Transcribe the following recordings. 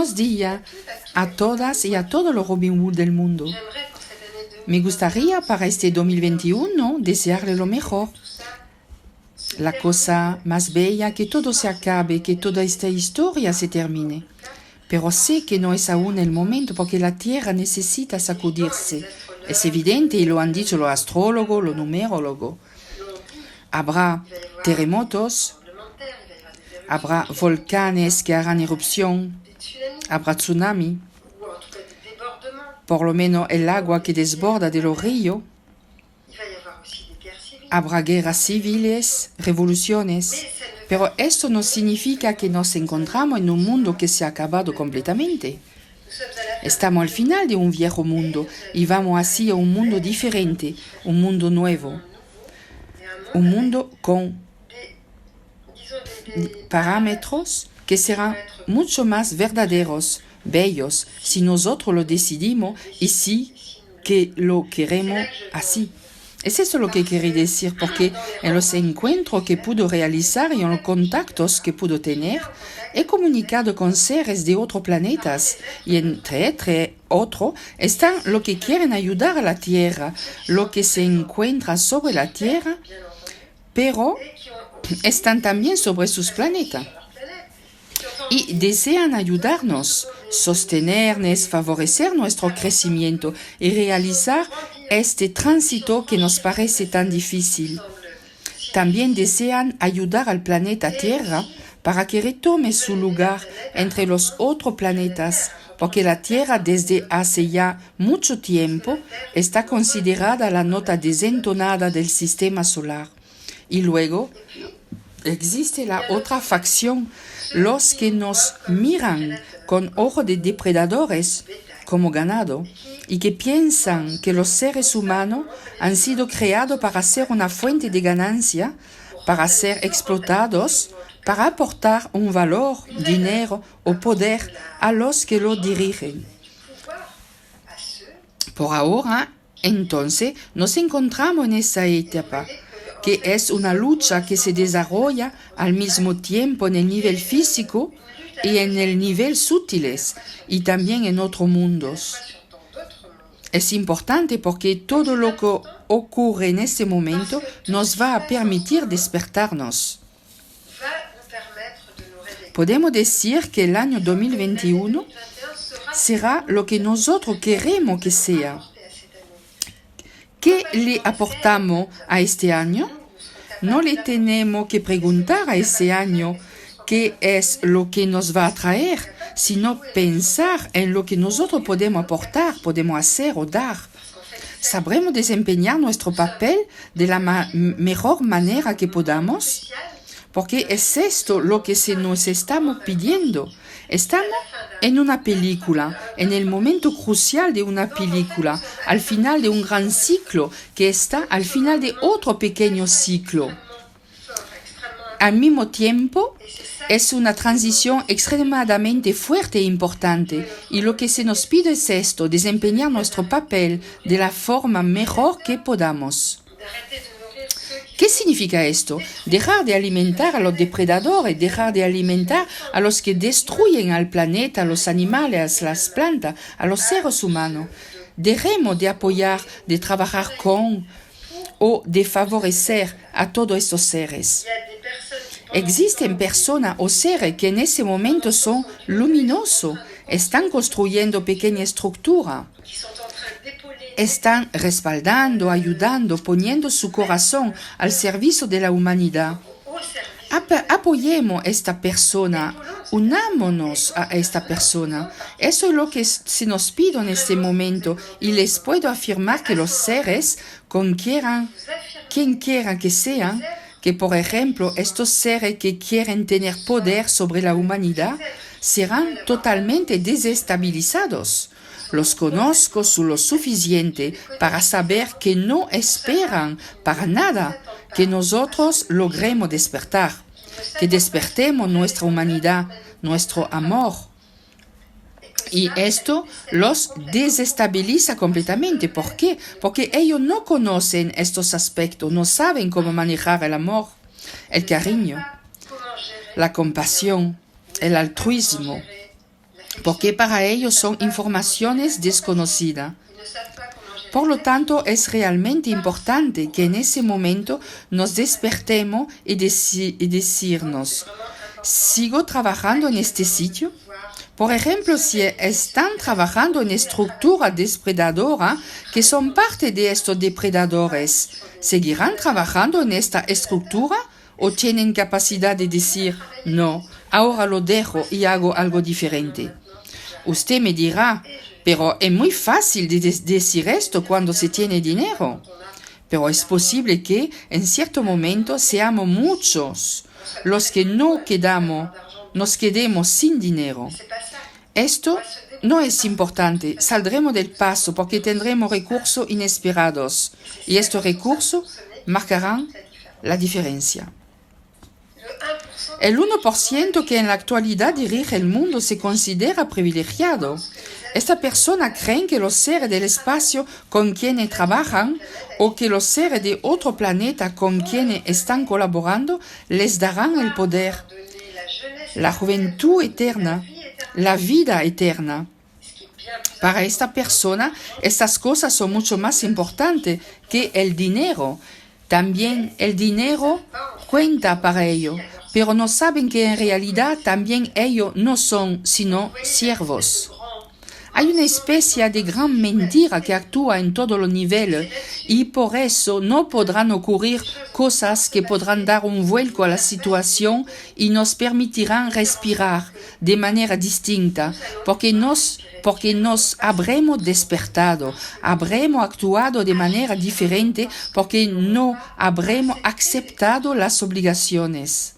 buenos días a todas y a todos los Robin Hood del mundo. Me gustaría para este 2021 desearle lo mejor. La cosa más bella, que todo se acabe, que toda esta historia se termine. Pero sé que no es aún el momento porque la Tierra necesita sacudirse. Es evidente y lo han dicho los astrólogos, los numerólogos. Habrá terremotos, habrá volcanes que harán erupción, habrá tsunami, por lo menos el agua que desborda de los ríos. Habrá guerras civiles, revoluciones, pero esto no significa que nos encontramos en un mundo que se ha acabado completamente. Estamos al final de un viejo mundo y vamos así a un mundo diferente, un mundo nuevo, un mundo con parámetros que serán mucho más verdaderos, bellos, si nosotros lo decidimos y si que lo queremos así. Es eso lo que quería decir, porque en los encuentros que pudo realizar y en los contactos que pudo tener, he comunicado con seres de otros planetas y entre otros están los que quieren ayudar a la Tierra, los que se encuentran sobre la Tierra, pero están también sobre sus planetas y desean ayudarnos, sostenernos, favorecer nuestro crecimiento y realizar este tránsito que nos parece tan difícil. También desean ayudar al planeta Tierra para que retome su lugar entre los otros planetas, porque la Tierra desde hace ya mucho tiempo está considerada la nota desentonada del sistema solar. Y luego existe la otra facción, los que nos miran con ojo de depredadores como ganado y que piensan que los seres humanos han sido creados para ser una fuente de ganancia, para ser explotados, para aportar un valor, dinero o poder a los que lo dirigen. Por ahora, entonces, nos encontramos en esa etapa, que es una lucha que se desarrolla al mismo tiempo en el nivel físico y en el nivel sutiles y también en otros mundos. Es importante porque todo lo que ocurre en este momento nos va a permitir despertarnos. Podemos decir que el año 2021 será lo que nosotros queremos que sea. ¿Qué le aportamos a este año? No le tenemos que preguntar a ese año qué es lo que nos va a traer, sino pensar en lo que nosotros podemos aportar, podemos hacer o dar. ¿Sabremos desempeñar nuestro papel de la mejor manera que podamos? Porque es esto lo que se nos estamos pidiendo. Estamos en una película, en el momento crucial de una película, al final de un gran ciclo que está al final de otro pequeño ciclo. Al mismo tiempo, es una transición extremadamente fuerte e importante y lo que se nos pide es esto, desempeñar nuestro papel de la forma mejor que podamos. ¿Qué significa esto? Dejar de alimentar a los depredadores, dejar de alimentar a los que destruyen al planeta, a los animales, a las plantas, a los seres humanos. Dejemos de apoyar, de trabajar con o de favorecer a todos estos seres. Existen personas o seres que en ese momento son luminosos, están construyendo pequeña estructura. Están respaldando, ayudando, poniendo su corazón al servicio de la humanidad. Apoyemos a esta persona, unámonos a esta persona. Eso es lo que se nos pide en este momento y les puedo afirmar que los seres, quien quiera que sean, que por ejemplo estos seres que quieren tener poder sobre la humanidad, serán totalmente desestabilizados. Los conozco lo suficiente para saber que no esperan para nada que nosotros logremos despertar, que despertemos nuestra humanidad, nuestro amor. Y esto los desestabiliza completamente. ¿Por qué? Porque ellos no conocen estos aspectos, no saben cómo manejar el amor, el cariño, la compasión, el altruismo, porque para ellos son informaciones desconocidas. Por lo tanto, es realmente importante que en ese momento nos despertemos y decirnos, ¿sigo trabajando en este sitio? Por ejemplo, si están trabajando en estructuras depredadoras que son parte de estos depredadores, ¿seguirán trabajando en esta estructura o tienen capacidad de decir, no, ahora lo dejo y hago algo diferente? Usted me dirá, pero es muy fácil de decir esto cuando se tiene dinero. Pero es posible que en cierto momento seamos muchos los que nos quedemos sin dinero. Esto no es importante. Saldremos del paso porque tendremos recursos inesperados y estos recursos marcarán la diferencia. El 1% que en la actualidad dirige el mundo se considera privilegiado. Esta persona cree que los seres del espacio con quienes trabajan o que los seres de otro planeta con quienes están colaborando les darán el poder, la juventud eterna, la vida eterna. Para esta persona, estas cosas son mucho más importantes que el dinero. También el dinero cuenta para ello, pero no saben que en realidad también ellos no son sino siervos. Hay una especie de gran mentira que actúa en todos los niveles y por eso no podrán ocurrir cosas que podrán dar un vuelco a la situación y nos permitirán respirar de manera distinta, porque nos habremos despertado, habremos actuado de manera diferente porque no habremos aceptado las obligaciones.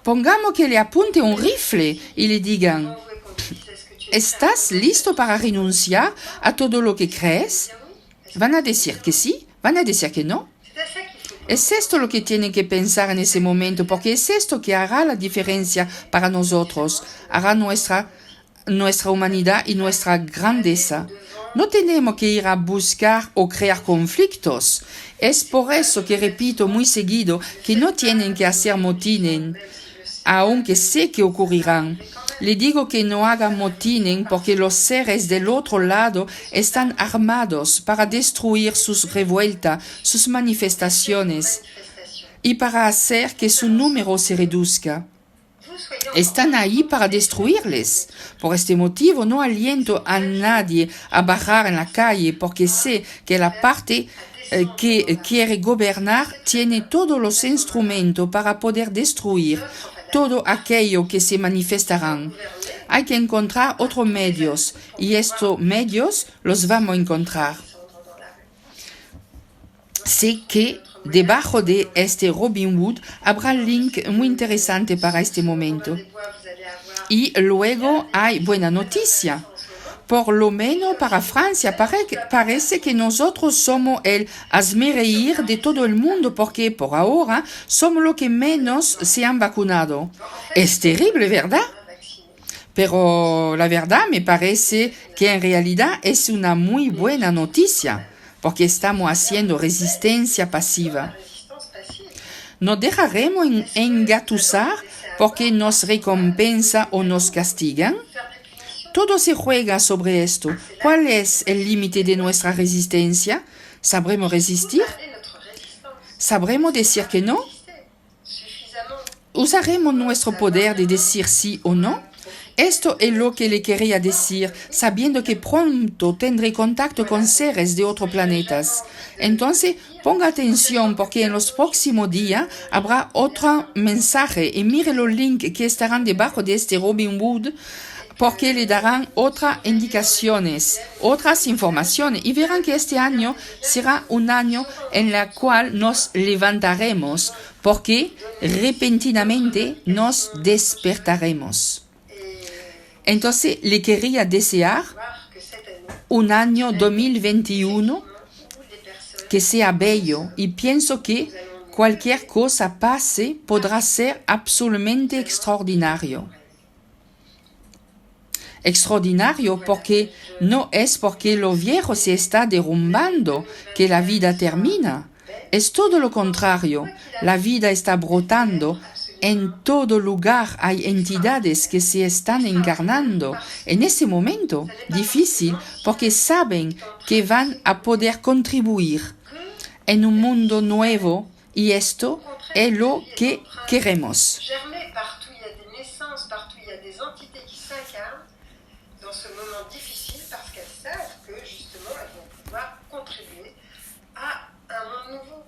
Pongamos que le apunte un rifle y le digan, ¿estás listo para renunciar a todo lo que crees? ¿Van a decir que sí? ¿Van a decir que no? Es esto lo que tienen que pensar en ese momento, porque es esto que hará la diferencia para nosotros, hará nuestra humanidad y nuestra grandeza. No tenemos que ir a buscar o crear conflictos. Es por eso que repito muy seguido que no tienen que hacer motines, aunque sé que ocurrirán. Le digo que no hagan motines porque los seres del otro lado están armados para destruir sus revueltas, sus manifestaciones y para hacer que su número se reduzca. Están ahí para destruirles. Por este motivo no aliento a nadie a bajar en la calle porque sé que la parte que quiere gobernar tiene todos los instrumentos para poder destruir todo aquello que se manifestarán. Hay que encontrar otros medios y estos medios los vamos a encontrar. Sé que debajo de este Robin Hood habrá un link muy interesante para este momento. Y luego hay buena noticia. Por lo menos para Francia parece que nosotros somos el hazmerreír de todo el mundo porque por ahora somos los que menos se han vacunado. Es terrible, ¿verdad? Pero la verdad me parece que en realidad es una muy buena noticia porque estamos haciendo resistencia pasiva. ¿Nos dejaremos engatusar porque nos recompensa o nos castigan? Todo se juega sobre esto. ¿Cuál es el límite de nuestra resistencia? ¿Sabremos resistir? ¿Sabremos decir que no? ¿Usaremos nuestro poder de decir sí o no? Esto es lo que le quería decir, sabiendo que pronto tendré contacto con seres de otros planetas. Entonces, ponga atención porque en los próximos días habrá otro mensaje y mire los links que estarán debajo de este Robin Hood porque le darán otras indicaciones, otras informaciones y verán que este año será un año en el cual nos levantaremos porque repentinamente nos despertaremos. Entonces, le quería desear un año 2021 que sea bello y pienso que cualquier cosa pase podrá ser absolutamente extraordinario. Extraordinario porque no es porque lo viejo se está derrumbando que la vida termina. Es todo lo contrario. La vida está brotando en todo lugar hay entidades que se están encarnando en ese momento difícil porque saben que van a poder contribuir en un mundo nuevo y esto es lo que queremos. Germer partout, il y a des naissances, partout il y a des entités qui s'incarnent dans ce moment difficile parce qu'elles savent que justement elles vont pouvoir contribuer à un monde nouveau.